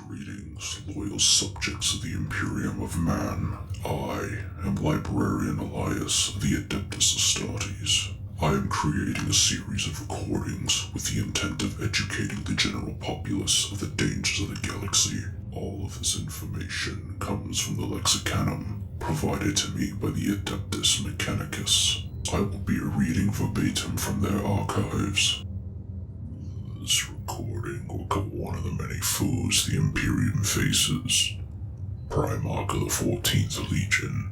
Greetings, loyal subjects of the Imperium of Man. I am Librarian Elias of the Adeptus Astartes. I am creating a series of recordings with the intent of educating the general populace of the dangers of the galaxy. All of this information comes from the Lexicanum, provided to me by the Adeptus Mechanicus. I will be reading verbatim from their archives. This recording will cover one of the many foes the Imperium faces. Primarch of the 14th Legion,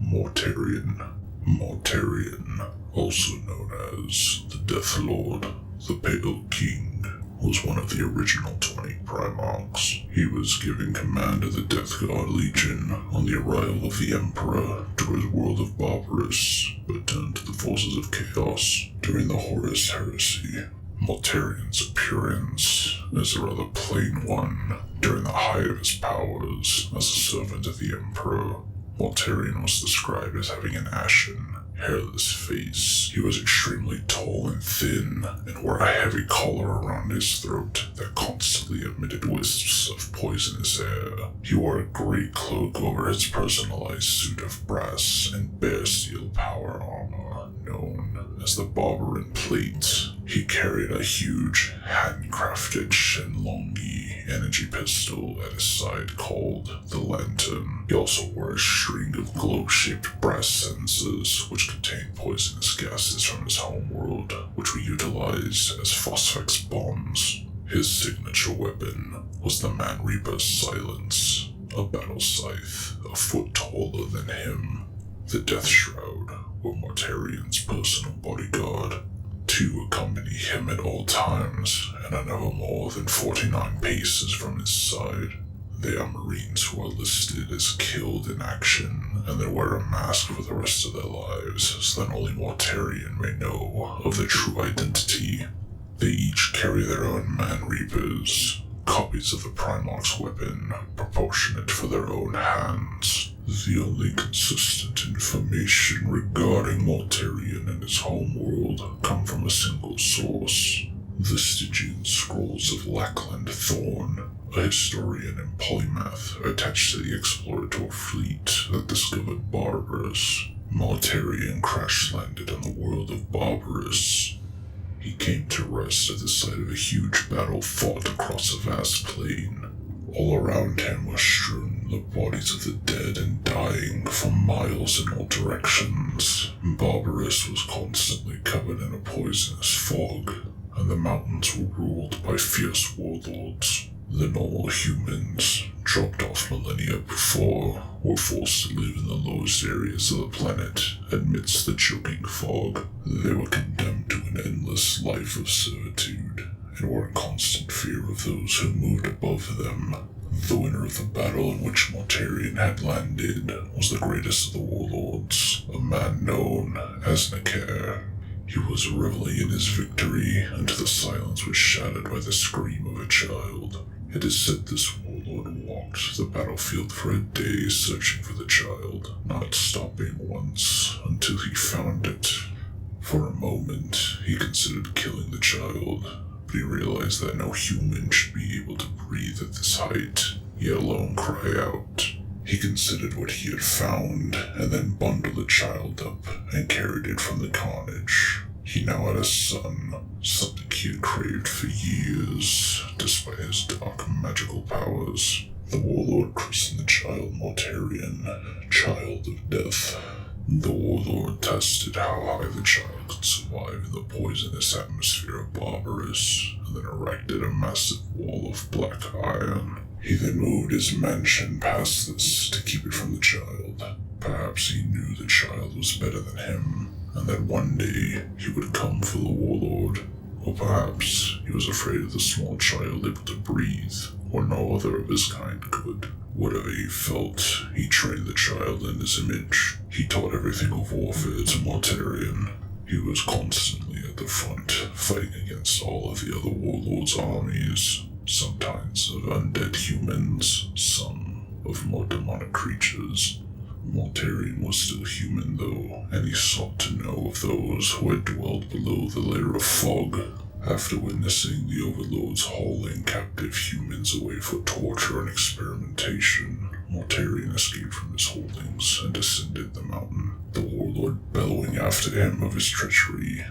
Mortarion. Mortarion, also known as the Death Lord, the Pale King, was one of the original 20 Primarchs. He was given command of the Death Guard Legion on the arrival of the Emperor to his world of Barbarous, but turned to the forces of chaos during the Horus Heresy. Mortarion's appearance is a rather plain one. During the height of his powers as a servant of the Emperor, Mortarion was described as having an ashen, hairless face. He was extremely tall and thin, and wore a heavy collar around his throat that constantly emitted wisps of poisonous air. He wore a great cloak over his personalized suit of brass and bare steel power armor, known as the Barbaran Plate. He carried a huge, handcrafted Shenlongi energy pistol at his side called the Lantern. He also wore a string of globe-shaped brass sensors which contained poisonous gases from his homeworld, which were utilized as phosphex bombs. His signature weapon was the Man Reaper's Silence, a battle scythe a foot taller than him. The Death Shroud were Mortarion's personal bodyguard. Two accompany him at all times, and are never more than 49 paces from his side. They are Marines who are listed as killed in action, and they wear a mask for the rest of their lives, so that only Mortarion may know of their true identity. They each carry their own Man Reapers, copies of the Primarch's weapon, proportionate for their own hands. The only consistent information regarding Mortarion and his homeworld come from a single source: the Stygian Scrolls of Lackland Thorn, a historian and polymath attached to the explorator fleet that discovered Barbarous. Mortarion crash-landed on the world of Barbarous. He came to rest at the site of a huge battle fought across a vast plain. All around him were strewn the bodies of the dead and dying for miles in all directions. Barbarous was constantly covered in a poisonous fog, and the mountains were ruled by fierce warlords. The normal humans, dropped off millennia before, were forced to live in the lowest areas of the planet amidst the choking fog. They were condemned to an endless life of servitude, and were in constant fear of those who moved above them. The winner of the battle in which Mortarion had landed was the greatest of the warlords, a man known as Necrons. He was reveling in his victory until the silence was shattered by the scream of a child. It is said this warlord walked the battlefield for a day searching for the child, not stopping once until he found it. For a moment, he considered killing the child, but he realized that no human should be able to breathe at this height, yet alone cry out. He considered what he had found, and then bundled the child up and carried it from the carnage. He now had a son, something he had craved for years, despite his dark magical powers. The warlord christened the child Mortarion, Child of Death. The warlord tested how high the child could survive in the poisonous atmosphere of Barbarous, and then erected a massive wall of black iron. He then moved his mansion past this to keep it from the child. Perhaps he knew the child was better than him, and that one day he would come for the warlord. Or perhaps he was afraid of the small child able to breathe, or no other of his kind could. Whatever he felt, he trained the child in his image. He taught everything of warfare to Mortarion. He was constantly at the front, fighting against all of the other warlords' armies, sometimes of undead humans, some of more demonic creatures. Mortarion was still human though, and he sought to know of those who had dwelled below the layer of fog. After witnessing the overlords hauling captive humans away for torture and experimentation, Mortarion escaped from his holdings and descended the mountain, the warlord bellowing after him of his treachery,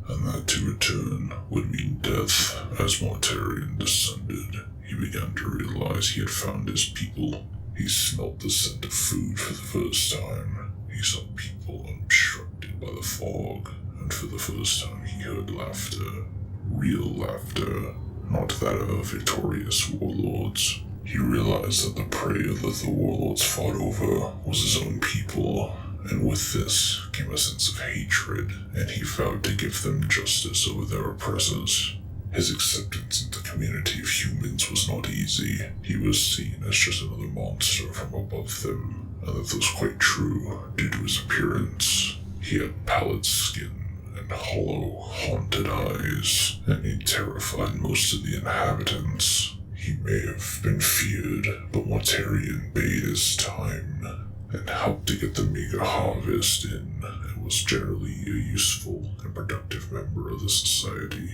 and that to return would mean death. As Mortarion descended, he began to realize he had found his people. He smelt the scent of food for the first time. He saw people unobstructed by the fog, and for the first time he heard laughter. Real laughter, not that of victorious warlords. He realized that the prey that the warlords fought over was his own people, and with this came a sense of hatred, and he vowed to give them justice over their oppressors. His acceptance into the community of humans was not easy. He was seen as just another monster from above them, and that was quite true due to his appearance. He had pallid skin and hollow, haunted eyes, and he terrified most of the inhabitants. He may have been feared, but Mortarion bade his time and helped to get the meager harvest in, and was generally a useful and productive member of the society,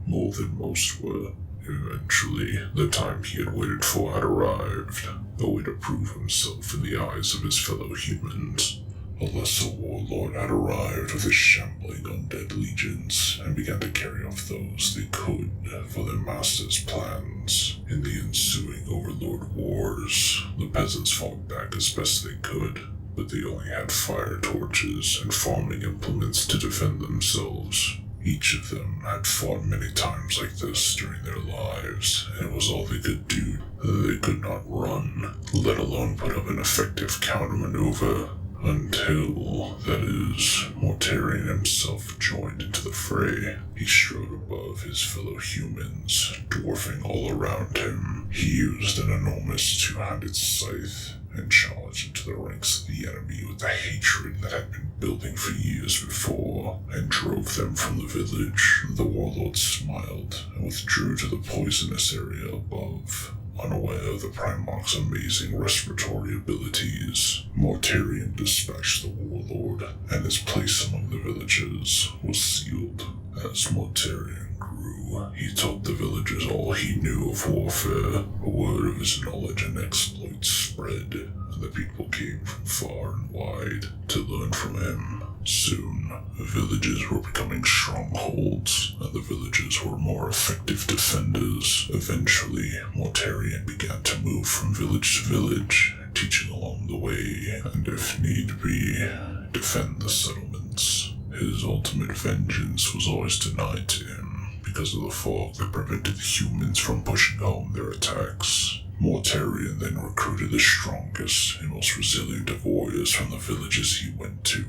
more than most were. Eventually, the time he had waited for had arrived, a way to prove himself in the eyes of his fellow humans. A lesser warlord had arrived with his shambling undead legions and began to carry off those they could for their master's plans. In the ensuing overlord wars, the peasants fought back as best they could, but they only had fire torches and farming implements to defend themselves. Each of them had fought many times like this during their lives, and it was all they could do. They could not run, let alone put up an effective countermaneuver. Until, that is, Mortarion himself joined into the fray. He strode above his fellow humans, dwarfing all around him. He used an enormous two-handed scythe and charged into the ranks of the enemy with the hatred that had been building for years before, and drove them from the village. The warlord smiled and withdrew to the poisonous area above, unaware of the Primarch's amazing respiratory abilities. Mortarion dispatched the warlord, and his place among the villagers was sealed. As Mortarion grew, he taught the villagers all he knew of warfare. A word of his knowledge and exploits spread, and the people came from far and wide to learn from him. Soon, villages were becoming strongholds, and the villagers were more effective defenders. Eventually, Mortarion began to move from village to village, teaching along the way, and if need be, defend the settlements. His ultimate vengeance was always denied to him because of the fog that prevented the humans from pushing home their attacks. Mortarion then recruited the strongest and most resilient of warriors from the villages he went to.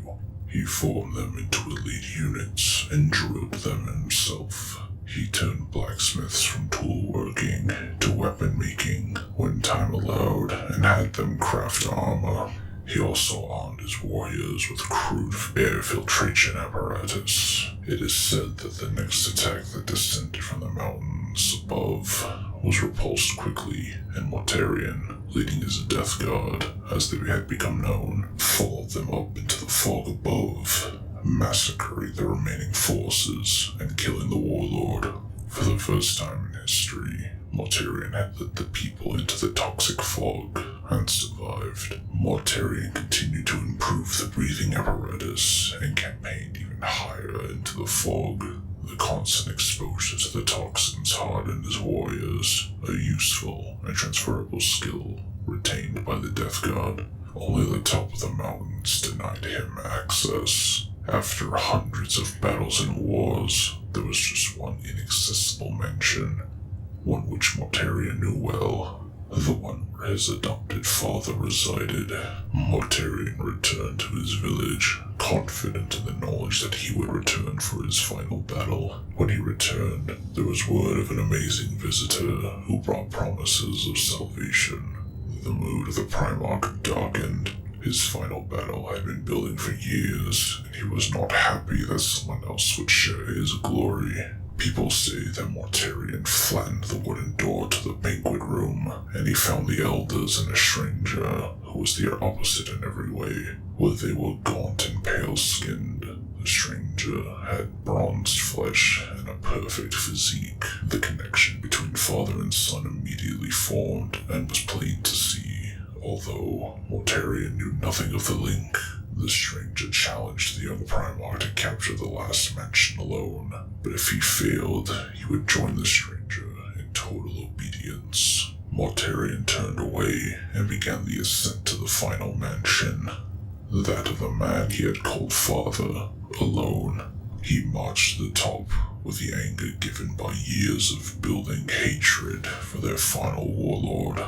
He formed them into elite units and drilled them himself. He turned blacksmiths from tool working to weapon making when time allowed, and had them craft armor. He also armed his warriors with crude air filtration apparatus. It is said that the next attack that descended from the mountains above was repulsed quickly, and Mortarion, leading his death guard, as they had become known, followed them up into the fog above, massacring the remaining forces and killing the warlord. For the first time in history, Mortarion had led the people into the toxic fog and survived. Mortarion continued to improve the breathing apparatus and campaigned even higher into the fog. The constant exposure to the toxins hardened his warriors, a useful and transferable skill retained by the Death God. Only the top of the mountains denied him access. After hundreds of battles and wars, there was just one inaccessible mansion, one which Mortarion knew well, the one where his adopted father resided. Mortarion returned to his village, confident in the knowledge that he would return for his final battle. When he returned, there was word of an amazing visitor who brought promises of salvation. The mood of the Primarch darkened. His final battle had been building for years, and he was not happy that someone else would share his glory. People say that Mortarion flattened the wooden door to the banquet room, and he found the elders and a stranger who was their opposite in every way, where they were gaunt and pale-skinned. The stranger had bronzed flesh and a perfect physique. The connection between father and son immediately formed and was plain to see. Although Mortarion knew nothing of the link, the stranger challenged the young Primarch to capture the last mansion alone. But if he failed, he would join the stranger in total obedience. Mortarion turned away and began the ascent to the final mansion, that of the man he had called father. Alone, he marched to the top with the anger given by years of building hatred for their final warlord.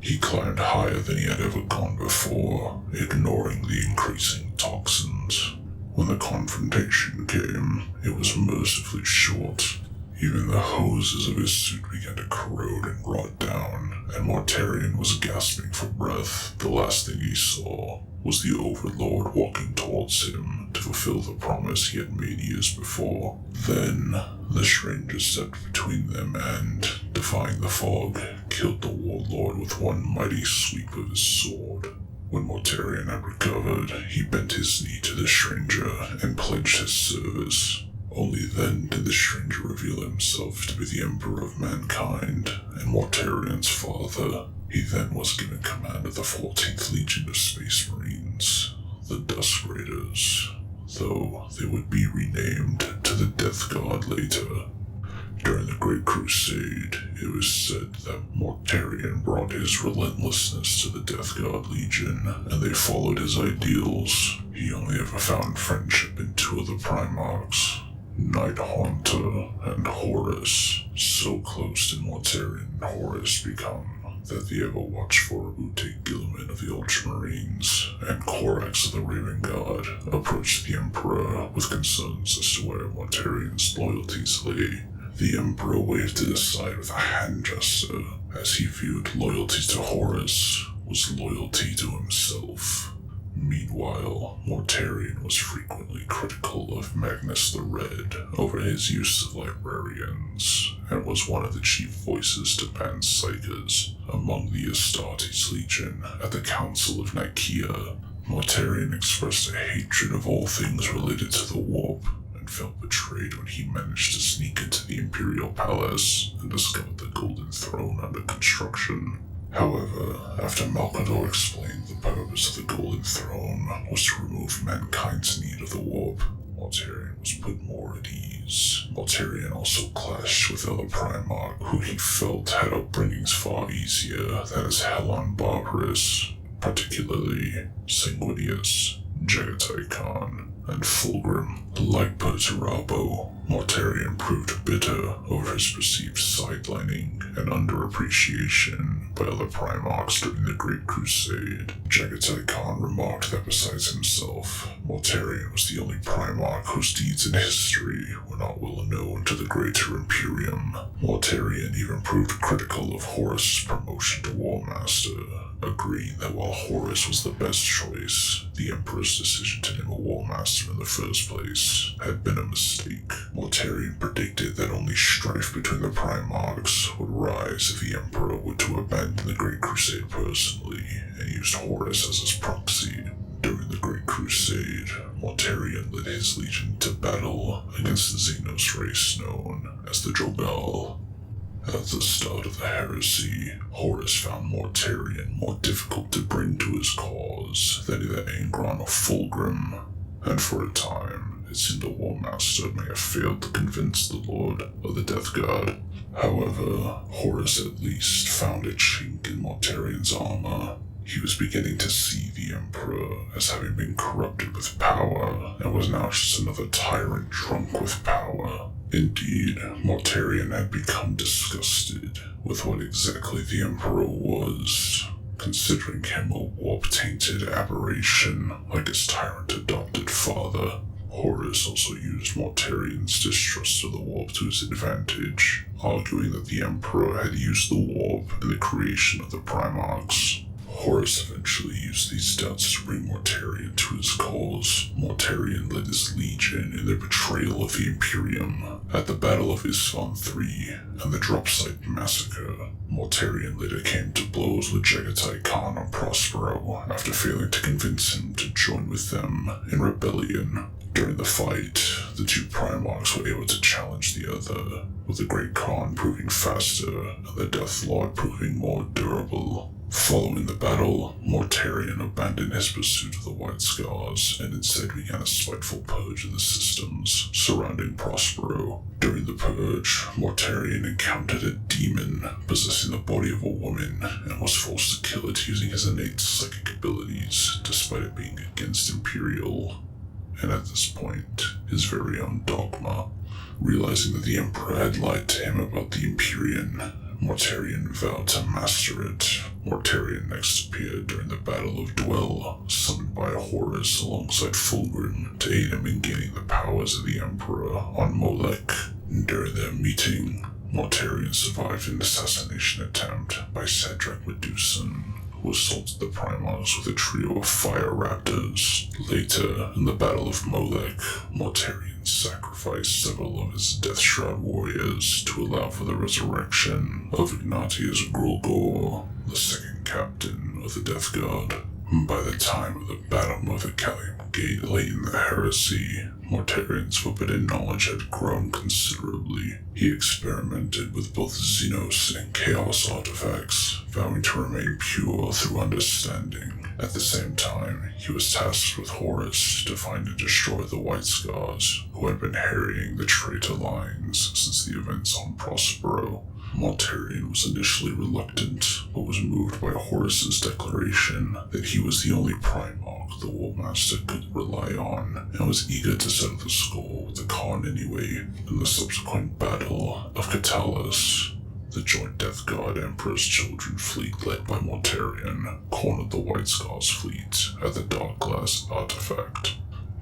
He climbed higher than he had ever gone before, ignoring the increasing toxins. When the confrontation came, it was mercifully short. Even the hoses of his suit began to corrode and rot down, and Mortarion was gasping for breath. The last thing he saw was the Overlord walking towards him to fulfill the promise he had made years before. Then, the stranger stepped between them and, defying the fog, killed the warlord with one mighty sweep of his sword. When Mortarion had recovered, he bent his knee to the stranger and pledged his service. Only then did the stranger reveal himself to be the Emperor of Mankind and Mortarion's father. He then was given command of the 14th Legion of Space Marines, the Dusk Raiders, though they would be renamed to the Death Guard later. During the Great Crusade, it was said that Mortarion brought his relentlessness to the Death Guard Legion, and they followed his ideals. He only ever found friendship in two of the Primarchs, Night Haunter and Horus. So close did Mortarion and Horus become that the ever-watchful Ute Gilliman of the Ultramarines and Corax of the Raven Guard approached the Emperor with concerns as to where Mortarion's loyalties lay. The Emperor waved it aside with a hand gesture, as he viewed loyalty to Horus was loyalty to himself. Meanwhile, Mortarion was frequently critical of Magnus the Red over his use of librarians, and was one of the chief voices to ban psykers among the Astartes Legion at the Council of Nicaea. Mortarion expressed a hatred of all things related to the warp, and felt betrayed when he managed to sneak into the Imperial Palace and discovered the Golden Throne under construction. However, after Malcador explained the purpose of the Golden Throne was to remove mankind's need of the warp, Mortarion was put more at ease. Mortarion also clashed with other Primarch who he felt had upbringings far easier than his Helon Barbarous, particularly Sanguinius, Jagatai Khan, and Fulgrim. Like Perturabo, Mortarion proved bitter over his perceived sidelining and underappreciation by other Primarchs during the Great Crusade. Jagatai Khan remarked that besides himself, Mortarion was the only Primarch whose deeds in history were not well known to the greater Imperium. Mortarion even proved critical of Horus' promotion to War Master, agreeing that while Horus was the best choice, the Emperor's decision to name a War Master in the first place had been a mistake. Mortarion predicted that only strife between the Primarchs would rise if the Emperor were to abandon the Great Crusade personally and used Horus as his proxy. During the Great Crusade, Mortarion led his legion to battle against the Xenos race known as the Drogal. At the start of the heresy, Horus found Mortarion more difficult to bring to his cause than either Angron or Fulgrim, and for a time, it seemed the War Master may have failed to convince the Lord of the Death Guard. However, Horus at least found a chink in Mortarion's armor. He was beginning to see the Emperor as having been corrupted with power, and was now just another tyrant drunk with power. Indeed, Mortarion had become disgusted with what exactly the Emperor was, considering him a warp-tainted aberration like his tyrant-adopted father. Horus also used Mortarion's distrust of the warp to his advantage, arguing that the Emperor had used the warp in the creation of the Primarchs. Horus eventually used these doubts to bring Mortarion to his cause. Mortarion led his legion in their betrayal of the Imperium at the Battle of Isfahan III and the Dropsite Massacre. Mortarion later came to blows with Jagatai Khan on Prospero after failing to convince him to join with them in rebellion. During the fight, the two Primarchs were able to challenge the other, with the Great Khan proving faster and the Death Lord proving more durable. Following the battle, Mortarion abandoned his pursuit of the White Scars and instead began a spiteful purge of the systems surrounding Prospero. During the purge, Mortarion encountered a demon possessing the body of a woman and was forced to kill it using his innate psychic abilities, despite it being against Imperial. And at this point, his very own dogma. Realizing that the Emperor had lied to him about the Empyrean, Mortarion vowed to master it. Mortarion next appeared during the Battle of Dwell, summoned by Horus alongside Fulgrim to aid him in gaining the powers of the Emperor on Molech. During their meeting, Mortarion survived an assassination attempt by Sadrach Medusan, who assaulted the Primarchs with a trio of fire raptors. Later, in the Battle of Molech, Mortarion sacrificed several of his Deathshroud warriors to allow for the resurrection of Ignatius Grulgor, the second captain of the Death Guard. By the time of the Battle of the Callium Gate late in the Heresy, Mortarion's forbidden knowledge had grown considerably. He experimented with both Xenos and Chaos artifacts, vowing to remain pure through understanding. At the same time, he was tasked with Horus to find and destroy the White Scars, who had been harrying the traitor lines since the events on Prospero. Mortarion was initially reluctant, but was moved by Horus's declaration that he was the only Primarch the Warmaster could rely on, and was eager to settle the score with the Khan anyway. In the subsequent Battle of Catalyst, the joint Death Guard Emperor's Children fleet led by Mortarion cornered the White Scars fleet at the Dark Glass artifact.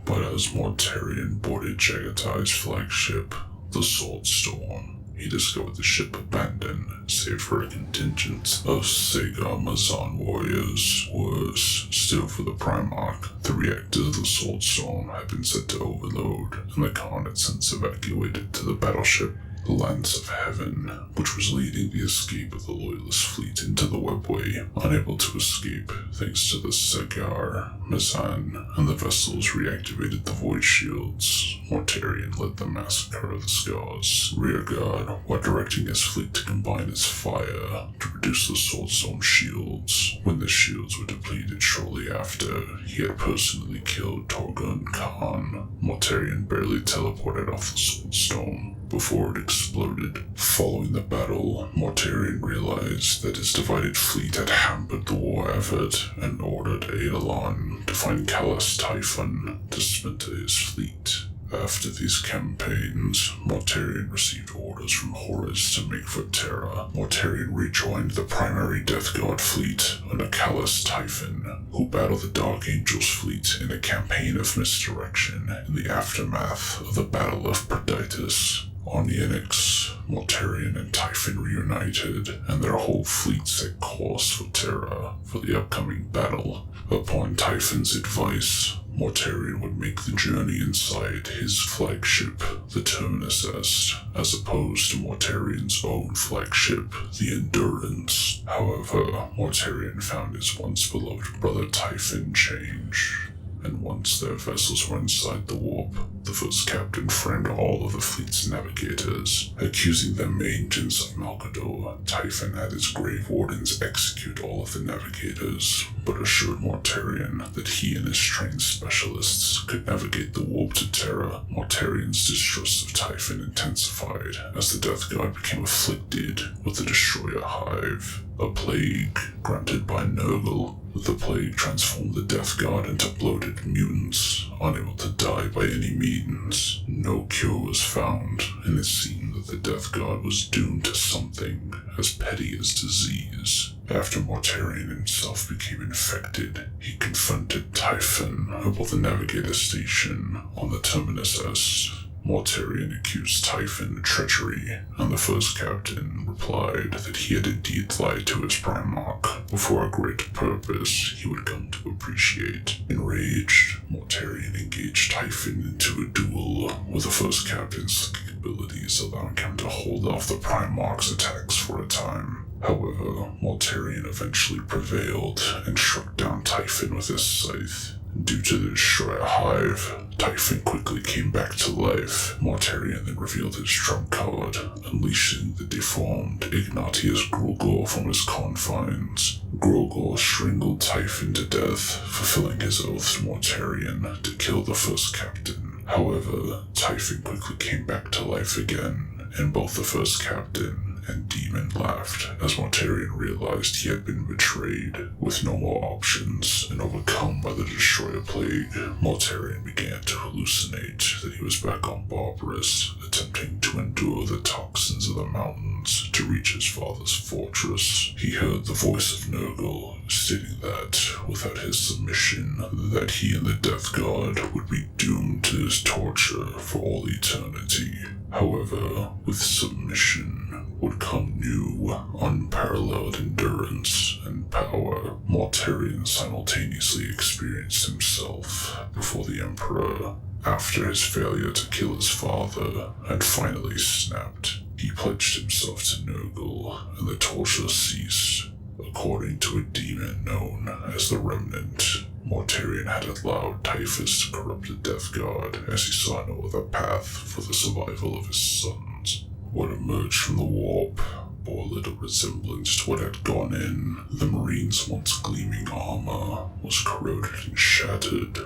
But as Mortarion boarded Jagatai's flagship, the Sword Storm, he discovered the ship abandoned, save for a contingent of Sagar Mazan warriors. Worse still for the Primarch, the reactors of the Sword Storm had been set to overload, and the Khan had since evacuated to the battleship, the Lance of Heaven, which was leading the escape of the Loyalist fleet into the Webway. Unable to escape thanks to the Sagar Mazan, and the vessels reactivated the Void Shields, Mortarion led the massacre of the Scars rear guard while directing his fleet to combine its fire to reduce the Swordstorm shields. When the shields were depleted shortly after, he had personally killed Torgun Khan. Mortarion barely teleported off the Swordstorm before it exploded. Following the battle, Mortarion realized that his divided fleet had hampered the war effort and ordered Eidolon to find Callus Typhon to splinter his fleet. After these campaigns, Mortarion received orders from Horus to make for Terra. Mortarion rejoined the primary Death Guard fleet under Callus Typhon, who battled the Dark Angels fleet in a campaign of misdirection in the aftermath of the Battle of Perditus. On Yenix, Mortarion and Typhon reunited, and their whole fleet set course for Terra for the upcoming battle. Upon Typhon's advice, Mortarion would make the journey inside his flagship, the Terminus Est, as opposed to Mortarion's own flagship, the Endurance. However, Mortarion found his once beloved brother Typhon change, and once their vessels were inside the warp, the first captain framed all of the fleet's navigators, accusing them agents of Malkador. Typhon had his Grave Wardens execute all of the navigators, but assured Mortarion that he and his trained specialists could navigate the warp to Terra. Mortarion's distrust of Typhon intensified as the Death Guard became afflicted with the Destroyer Hive, a plague granted by Nurgle. The plague transformed the Death Guard into bloated mutants, unable to die by any means. No cure was found, and it seemed that the Death Guard was doomed to something as petty as disease. After Mortarion himself became infected, he confronted Typhon about the Navigator Station on the Terminus Est. Mortarion accused Typhon of treachery, and the first captain replied that he had indeed lied to his Primarch before a greater purpose he would come to appreciate. Enraged, Mortarion engaged Typhon into a duel, with the first captain's psychic abilities allowing him to hold off the Primarch's attacks for a time. However, Mortarion eventually prevailed and struck down Typhon with his scythe. Due to the Destroyer Hive, Typhon quickly came back to life. Mortarion then revealed his trump card, unleashing the deformed Ignatius Grogor from his confines. Grogor strangled Typhon to death, fulfilling his oath to Mortarion to kill the first captain. However, Typhon quickly came back to life again, and both the first captain and Demon laughed as Mortarion realized he had been betrayed. With no more options and overcome by the Destroyer Plague, Mortarion began to hallucinate that he was back on Barbarous, attempting to endure the toxins of the mountains to reach his father's fortress. He heard the voice of Nurgle stating that, without his submission, that he and the Death God would be doomed to his torture for all eternity. However, with submission would come new, unparalleled endurance and power. Mortarion simultaneously experienced himself before the Emperor. After his failure to kill his father had finally snapped, he pledged himself to Nurgle, and the torture ceased. According to a demon known as the Remnant, Mortarion had allowed Typhus to corrupt the Death God as he saw no other path for the survival of his sons. What emerged from the warp bore little resemblance to what had gone in. The Marines' once gleaming armor was corroded and shattered,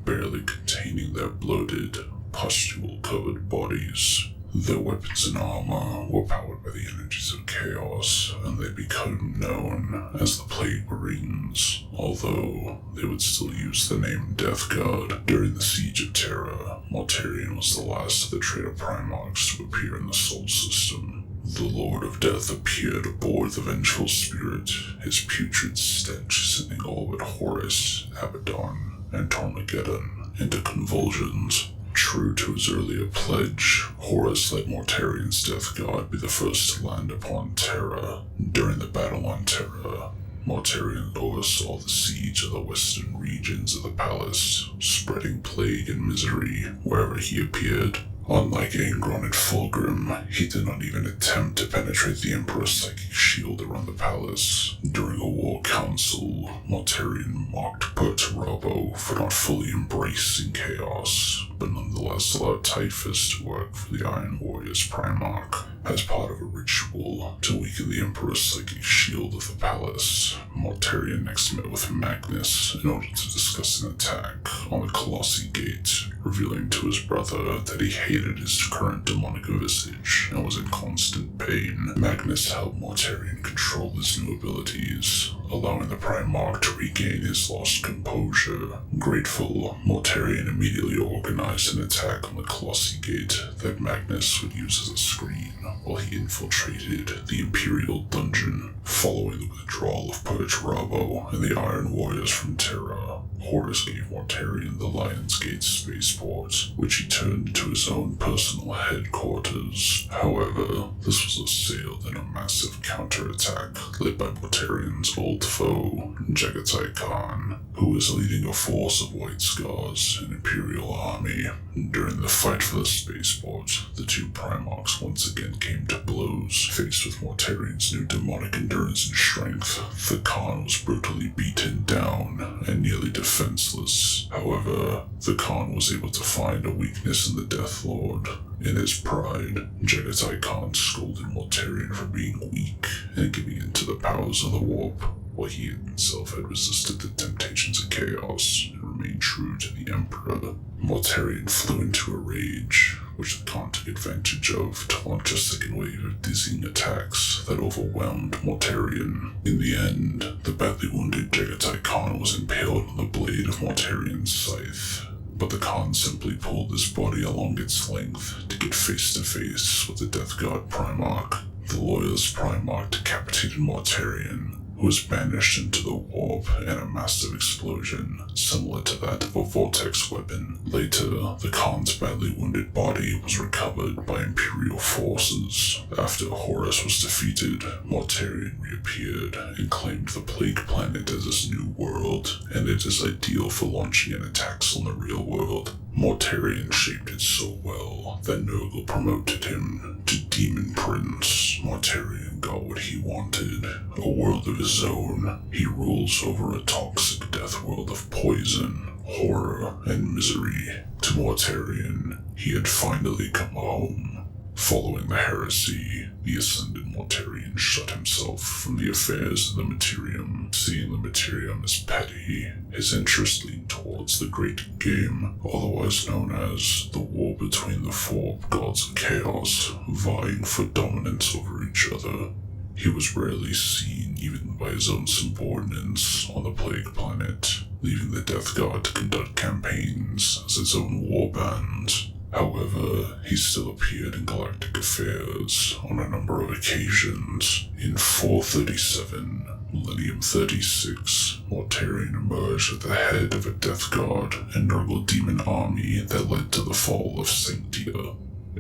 barely containing their bloated, pustule-covered bodies. Their weapons and armor were powered by the energies of chaos, and they became known as the Plague Marines, although they would still use the name Death God. During the Siege of Terra, Mortarion was the last of the traitor Primarchs to appear in the Sol System. The Lord of Death appeared aboard the Vengeful Spirit, his putrid stench sending all but Horus, Abaddon, and Tormageddon into convulsions. True to his earlier pledge, Horus let Mortarion's Death God be the first to land upon Terra. During the battle on Terra, Mortarion oversaw the siege of the western regions of the palace, spreading plague and misery wherever he appeared. Unlike Angron and Fulgrim, he did not even attempt to penetrate the Emperor's psychic shield around the palace. During a war council, Mortarion mocked Perturabo for not fully embracing chaos, but nonetheless allowed Typhus to work for the Iron Warriors Primarch. As part of a ritual to weaken the Emperor's psychic shield of the palace, Mortarion next met with Magnus in order to discuss an attack on the Colossi Gate, revealing to his brother that he hated his current demonic visage and was in constant pain. Magnus helped Mortarion control his new abilities, allowing the Primarch to regain his lost composure. Grateful, Mortarion immediately organized an attack on the Colossi Gate that Magnus would use as a screen while he infiltrated the Imperial dungeon. Following the withdrawal of Perturabo and the Iron Warriors from Terra, Horus gave Mortarion the Lion's Gate spaceport, which he turned into his own personal headquarters. However, this was assailed in a massive counterattack led by Mortarion's old foe, Jagatai Khan, who was leading a force of White Scars, an Imperial army. During the fight for the spaceport, the two Primarchs once again came to blows. Faced with Mortarion's new demonic endurance and strength, the Khan was brutally beaten down and nearly defenseless. However, the Khan was able to find a weakness in the Death Lord. In his pride, Jagatai Khan scolded Mortarion for being weak and giving in to the powers of the warp, while he himself had resisted the temptations of chaos and remained true to the Emperor. Mortarion flew into a rage, which the Khan took advantage of to launch a second wave of dizzying attacks that overwhelmed Mortarion. In the end, the badly wounded Jagatai Khan was impaled on the blade of Mortarion's scythe, but the Khan simply pulled his body along its length to get face to face with the Death God Primarch. The Loyalist Primarch decapitated Mortarion, who was banished into the warp in a massive explosion, similar to that of a vortex weapon. Later, the Khan's badly wounded body was recovered by Imperial forces. After Horus was defeated, Mortarion reappeared and claimed the Plague Planet as his new world, and it is ideal for launching an attacks on the real world. Mortarion shaped it so well that Nurgle promoted him to Demon Prince. Mortarion got what he wanted, a world of his own. He rules over a toxic death world of poison, horror and misery. To Mortarion, he had finally come home. Following the heresy, the ascended Mortarion shut himself from the affairs of the Materium. Seeing the Materium as petty, his interest leaned towards the Great Game, otherwise known as the war between the four gods of chaos, vying for dominance over each other. He was rarely seen even by his own subordinates on the Plague Planet, leaving the Death God to conduct campaigns as his own warband. However, he still appeared in galactic affairs on a number of occasions. In 437, Millennium 36, Mortarion emerged at the head of a Death God and Nurgle demon army that led to the fall of Sanctia.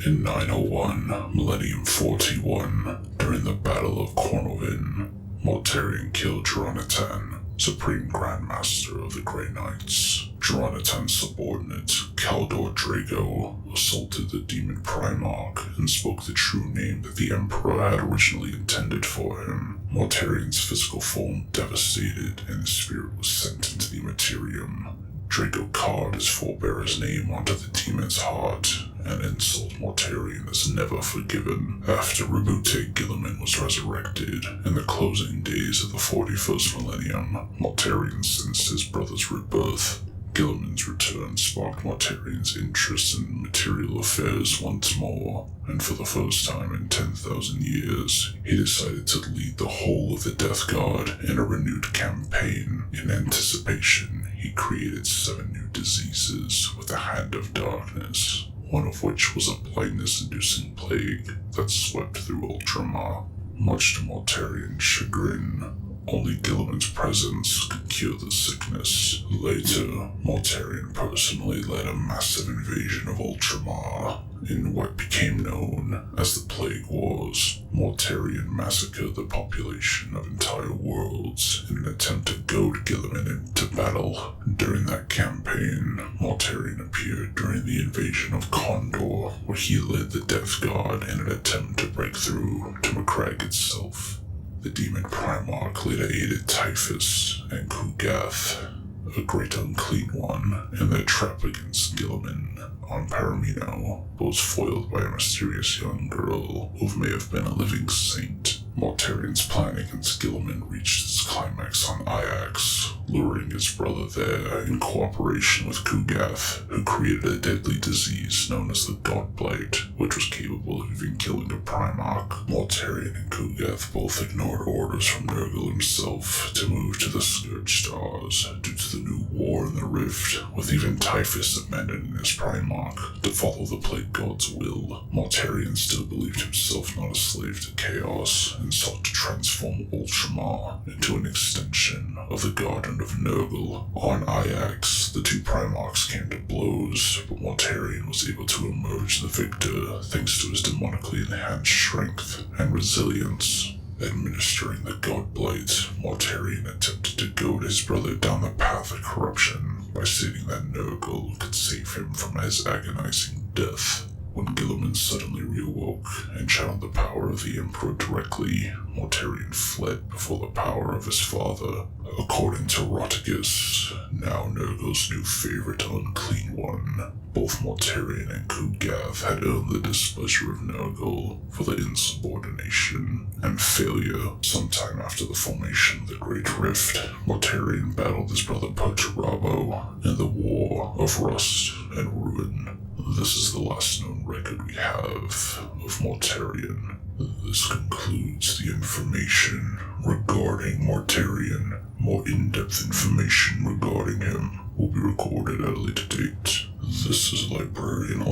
In 901, Millennium 41, during the Battle of Cornovin, Mortarion killed Geronatan, Supreme Grandmaster of the Grey Knights. Geronatan's subordinate, Kaldor Drago, assaulted the demon Primarch and spoke the true name that the Emperor had originally intended for him. Mortarion's physical form devastated, and his spirit was sent into the Materium. Drago carved his forebear's name onto the demon's heart, an insult Mortarion is never forgiven. After Rabute Guilliman was resurrected, in the closing days of the 41st millennium, Mortarion sensed his brother's rebirth. Guilliman's return sparked Mortarion's interest in material affairs once more, and for the first time in 10,000 years, he decided to lead the whole of the Death God in a renewed campaign. In anticipation, he created 7 new diseases with the Hand of Darkness, one of which was a blindness-inducing plague that swept through Ultramar. Much to Mortarion's chagrin, only Guilliman's presence could cure the sickness. Later, Mortarion personally led a massive invasion of Ultramar. In what became known as the Plague Wars, Mortarion massacred the population of entire worlds in an attempt to goad Guilliman into battle. During that campaign, Mortarion appeared during the invasion of Condor, where he led the Death God in an attempt to break through to Macragge itself. The demon Primarch later aided Typhus and Kugath, a great unclean one, in their trap against Guilliman on Paramino, but was foiled by a mysterious young girl who may have been a living saint. Mortarion's plan against Guilliman reached its climax on Iax, luring his brother there in cooperation with Kugath, who created a deadly disease known as the God Blight, which was capable of even killing a Primarch. Mortarion and Kugath both ignored orders from Nurgle himself to move to the Scourge Stars due to the new war in the Rift, with even Typhus abandoning his Primarch to follow the Plague God's will. Mortarion still believed himself not a slave to chaos, and sought to transform Ultramar into an extension of the Garden of Nurgle. On Iax, the two Primarchs came to blows, but Mortarion was able to emerge the victor thanks to his demonically enhanced strength and resilience. Administering the God Blight, Mortarion attempted to goad his brother down the path of corruption by stating that Nurgle could save him from his agonizing death. When Guilliman suddenly reawoke and channeled the power of the Emperor directly, Mortarion fled before the power of his father. According to Rotigus, now Nurgle's new favorite unclean one, both Mortarion and Kugath had earned the displeasure of Nurgle for the insubordination and failure. Sometime after the formation of the Great Rift, Mortarion battled his brother Perturabo in the War of Rust and Ruin. This is the last known record we have of Mortarion. This concludes the information regarding Mortarion. More in-depth information regarding him will be recorded at a later date. This is Librarian